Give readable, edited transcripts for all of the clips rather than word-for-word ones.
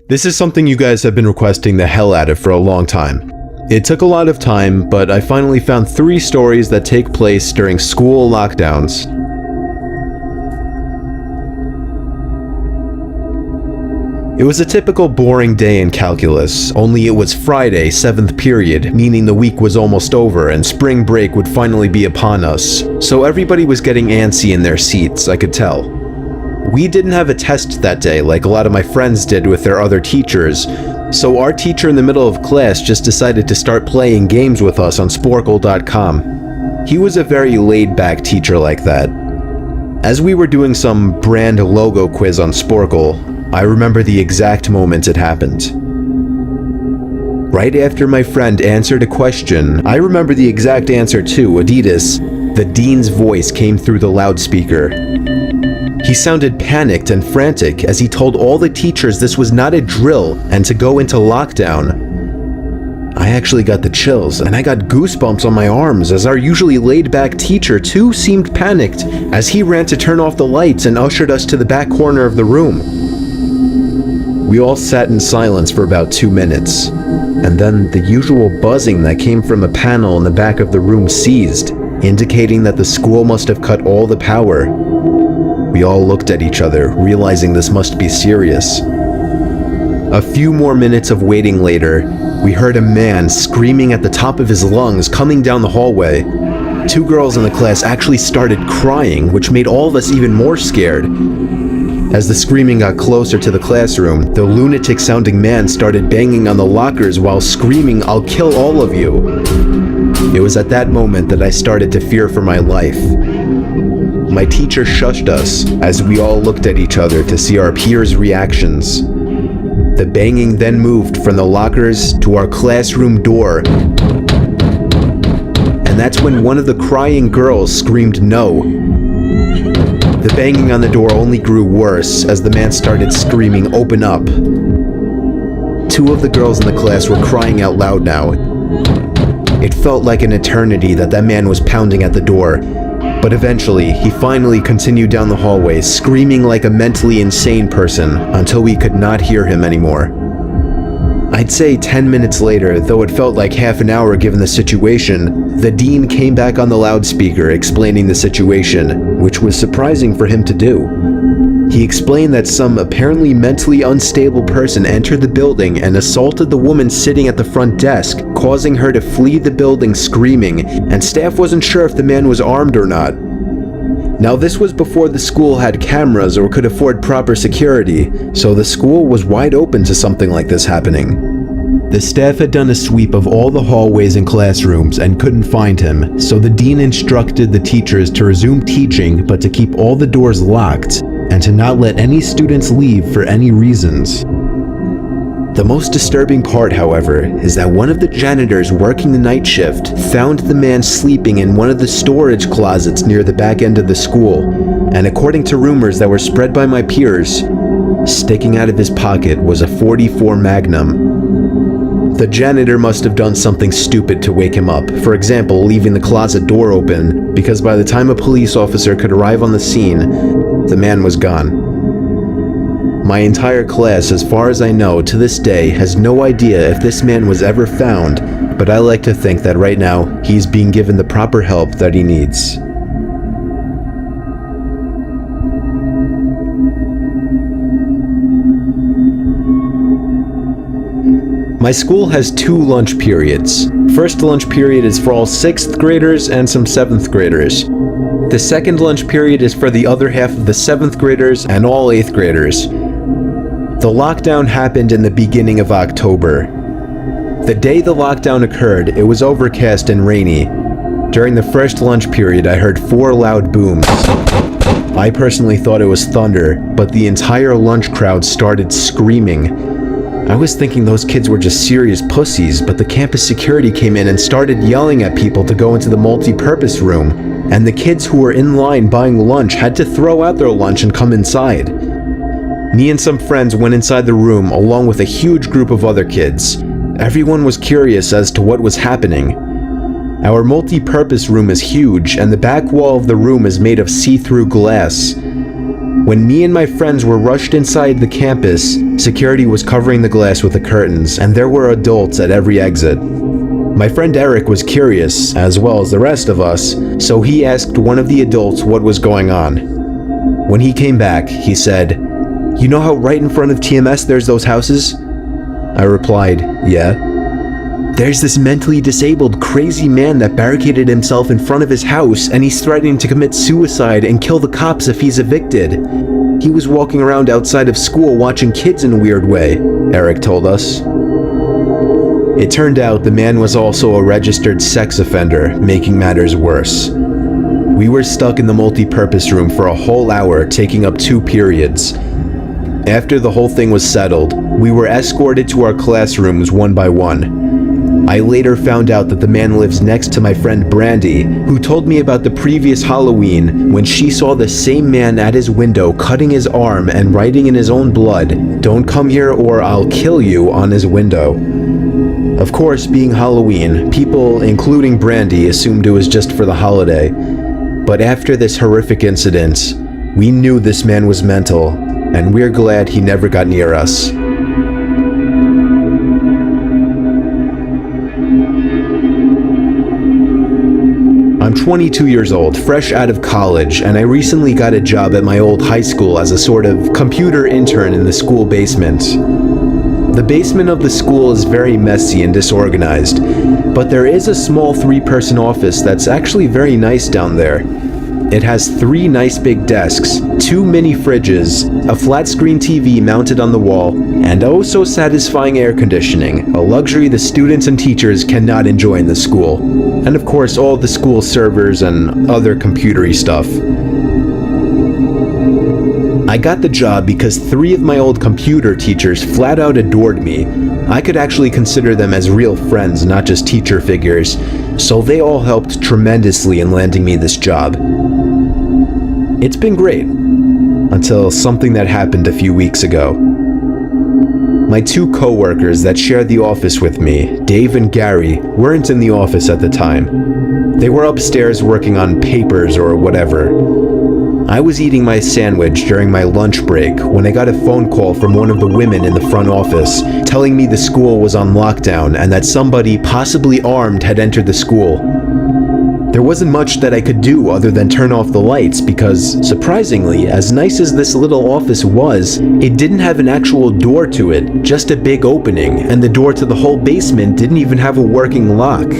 This is something you guys have been requesting the hell out of for a long time. It took a lot of time, but I finally found 3 stories that take place during school lockdowns. It was a typical boring day in calculus, only it was Friday, 7th period, meaning the week was almost over and spring break would finally be upon us. So everybody was getting antsy in their seats, I could tell. We didn't have a test that day like a lot of my friends did with their other teachers, so our teacher in the middle of class just decided to start playing games with us on Sporkle.com. He was a very laid-back teacher like that. As we were doing some brand logo quiz on Sporkle, I remember the exact moment it happened. Right after my friend answered a question, I remember the exact answer too, Adidas. The dean's voice came through the loudspeaker. He sounded panicked and frantic as he told all the teachers this was not a drill and to go into lockdown. I actually got the chills and I got goosebumps on my arms as our usually laid-back teacher too seemed panicked as he ran to turn off the lights and ushered us to the back corner of the room. We all sat in silence for about 2 minutes, and then the usual buzzing that came from a panel in the back of the room ceased, indicating that the school must have cut all the power. We all looked at each other, realizing this must be serious. A few more minutes of waiting later, we heard a man screaming at the top of his lungs coming down the hallway. 2 girls in the class actually started crying, which made all of us even more scared. As the screaming got closer to the classroom, the lunatic-sounding man started banging on the lockers while screaming, "I'll kill all of you." It was at that moment that I started to fear for my life. My teacher shushed us as we all looked at each other to see our peers' reactions. The banging then moved from the lockers to our classroom door, and that's when one of the crying girls screamed no. The banging on the door only grew worse as the man started screaming, "Open up." 2 of the girls in the class were crying out loud now. It felt like an eternity that man was pounding at the door. But eventually, he finally continued down the hallway, screaming like a mentally insane person until we could not hear him anymore. I'd say 10 minutes later, though it felt like half an hour given the situation, the dean came back on the loudspeaker explaining the situation, which was surprising for him to do. He explained that some apparently mentally unstable person entered the building and assaulted the woman sitting at the front desk, causing her to flee the building screaming, and staff wasn't sure if the man was armed or not. Now this was before the school had cameras or could afford proper security, so the school was wide open to something like this happening. The staff had done a sweep of all the hallways and classrooms and couldn't find him, so the dean instructed the teachers to resume teaching but to keep all the doors locked and to not let any students leave for any reasons. The most disturbing part, however, is that one of the janitors working the night shift found the man sleeping in one of the storage closets near the back end of the school, and according to rumors that were spread by my peers, sticking out of his pocket was a .44 Magnum. The janitor must have done something stupid to wake him up, for example, leaving the closet door open, because by the time a police officer could arrive on the scene, the man was gone. My entire class, as far as I know, to this day, has no idea if this man was ever found, but I like to think that right now, he's being given the proper help that he needs. My school has 2 lunch periods. First lunch period is for all 6th graders and some 7th graders. The second lunch period is for the other half of the 7th graders and all 8th graders. The lockdown happened in the beginning of October. The day the lockdown occurred, it was overcast and rainy. During the first lunch period, I heard 4 loud booms. I personally thought it was thunder, but the entire lunch crowd started screaming. I was thinking those kids were just serious pussies, but the campus security came in and started yelling at people to go into the multi-purpose room, and the kids who were in line buying lunch had to throw out their lunch and come inside. Me and some friends went inside the room along with a huge group of other kids. Everyone was curious as to what was happening. Our multi-purpose room is huge, and the back wall of the room is made of see-through glass. When me and my friends were rushed inside the campus, security was covering the glass with the curtains, and there were adults at every exit. My friend Eric was curious, as well as the rest of us, so he asked one of the adults what was going on. When he came back, he said, "You know how right in front of TMS there's those houses?" I replied, "Yeah." "There's this mentally disabled, crazy man that barricaded himself in front of his house, and he's threatening to commit suicide and kill the cops if he's evicted. He was walking around outside of school watching kids in a weird way," Eric told us. It turned out the man was also a registered sex offender, making matters worse. We were stuck in the multi-purpose room for a whole hour, taking up 2 periods. After the whole thing was settled, we were escorted to our classrooms one by one. I later found out that the man lives next to my friend Brandy, who told me about the previous Halloween when she saw the same man at his window cutting his arm and writing in his own blood, "Don't come here or I'll kill you," on his window. Of course, being Halloween, people, including Brandy, assumed it was just for the holiday. But after this horrific incident, we knew this man was mental, and we're glad he never got near us. I'm 22 years old, fresh out of college, and I recently got a job at my old high school as a sort of computer intern in the school basement. The basement of the school is very messy and disorganized, but there is a small 3-person office that's actually very nice down there. It has 3 nice big desks, 2 mini fridges, a flat screen TV mounted on the wall, and oh so satisfying air conditioning, a luxury the students and teachers cannot enjoy in the school. And of course all the school servers and other computery stuff. I got the job because 3 of my old computer teachers flat out adored me. I could actually consider them as real friends, not just teacher figures, so they all helped tremendously in landing me this job. It's been great, until something that happened a few weeks ago. My 2 co-workers that shared the office with me, Dave and Gary, weren't in the office at the time. They were upstairs working on papers or whatever. I was eating my sandwich during my lunch break when I got a phone call from one of the women in the front office telling me the school was on lockdown and that somebody, possibly armed, had entered the school. There wasn't much that I could do other than turn off the lights because, surprisingly, as nice as this little office was, it didn't have an actual door to it, just a big opening, and the door to the whole basement didn't even have a working lock.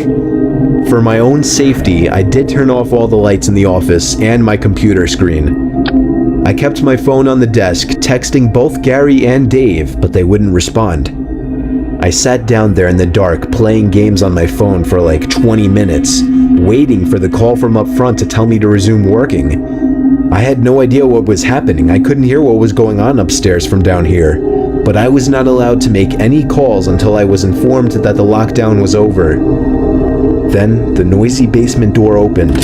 For my own safety, I did turn off all the lights in the office and my computer screen. I kept my phone on the desk, texting both Gary and Dave, but they wouldn't respond. I sat down there in the dark, playing games on my phone for like 20 minutes, waiting for the call from up front to tell me to resume working. I had no idea what was happening. I couldn't hear what was going on upstairs from down here, but I was not allowed to make any calls until I was informed that the lockdown was over. Then the noisy basement door opened.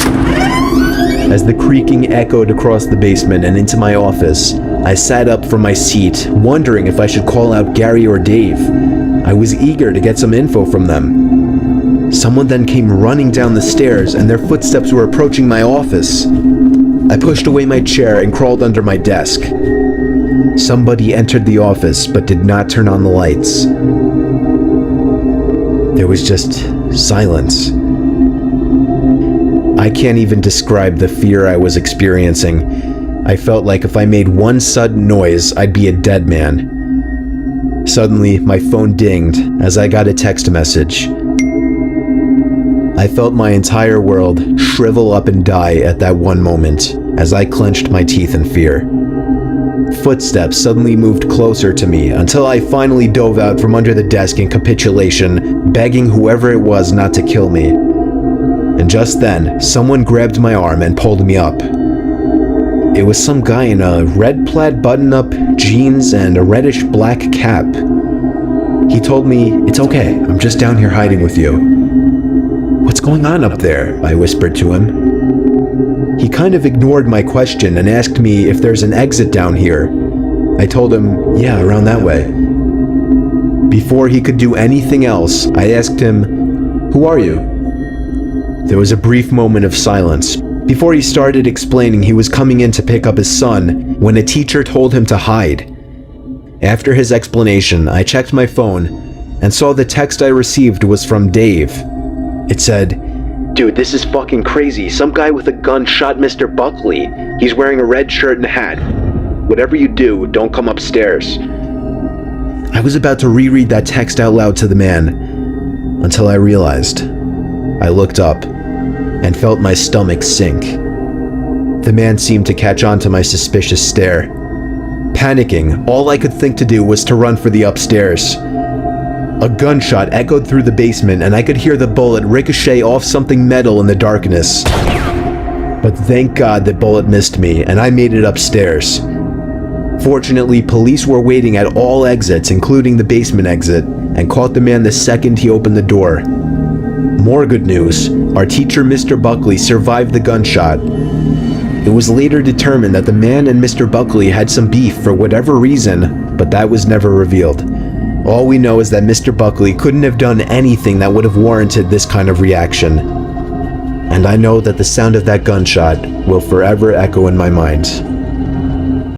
As the creaking echoed across the basement and into my office, I sat up from my seat, wondering if I should call out Gary or Dave. I was eager to get some info from them. Someone then came running down the stairs, and their footsteps were approaching my office. I pushed away my chair and crawled under my desk. Somebody entered the office but did not turn on the lights. There was just silence. I can't even describe the fear I was experiencing. I felt like if I made one sudden noise, I'd be a dead man. Suddenly, my phone dinged as I got a text message. I felt my entire world shrivel up and die at that one moment as I clenched my teeth in fear. Footsteps suddenly moved closer to me until I finally dove out from under the desk in capitulation, begging whoever it was not to kill me. And just then, someone grabbed my arm and pulled me up. It was some guy in a red plaid button-up, jeans, and a reddish-black cap. He told me, "It's okay, I'm just down here hiding with you." "What's going on up there?" I whispered to him. He kind of ignored my question and asked me if there's an exit down here. I told him, "Yeah, around that way." Before he could do anything else, I asked him, "Who are you?" There was a brief moment of silence, Before he started explaining, he was coming in to pick up his son when a teacher told him to hide. After his explanation, I checked my phone and saw the text I received was from Dave. It said, "Dude, this is fucking crazy. Some guy with a gun shot Mr. Buckley. He's wearing a red shirt and a hat. Whatever you do, don't come upstairs." I was about to reread that text out loud to the man until I realized. I looked up and felt my stomach sink. The man seemed to catch on to my suspicious stare. Panicking, all I could think to do was to run for the upstairs. A gunshot echoed through the basement and I could hear the bullet ricochet off something metal in the darkness. But thank God the bullet missed me and I made it upstairs. Fortunately, police were waiting at all exits, including the basement exit, and caught the man the second he opened the door. More good news, our teacher Mr. Buckley survived the gunshot. It was later determined that the man and Mr. Buckley had some beef for whatever reason, but that was never revealed. All we know is that Mr. Buckley couldn't have done anything that would have warranted this kind of reaction. And I know that the sound of that gunshot will forever echo in my mind.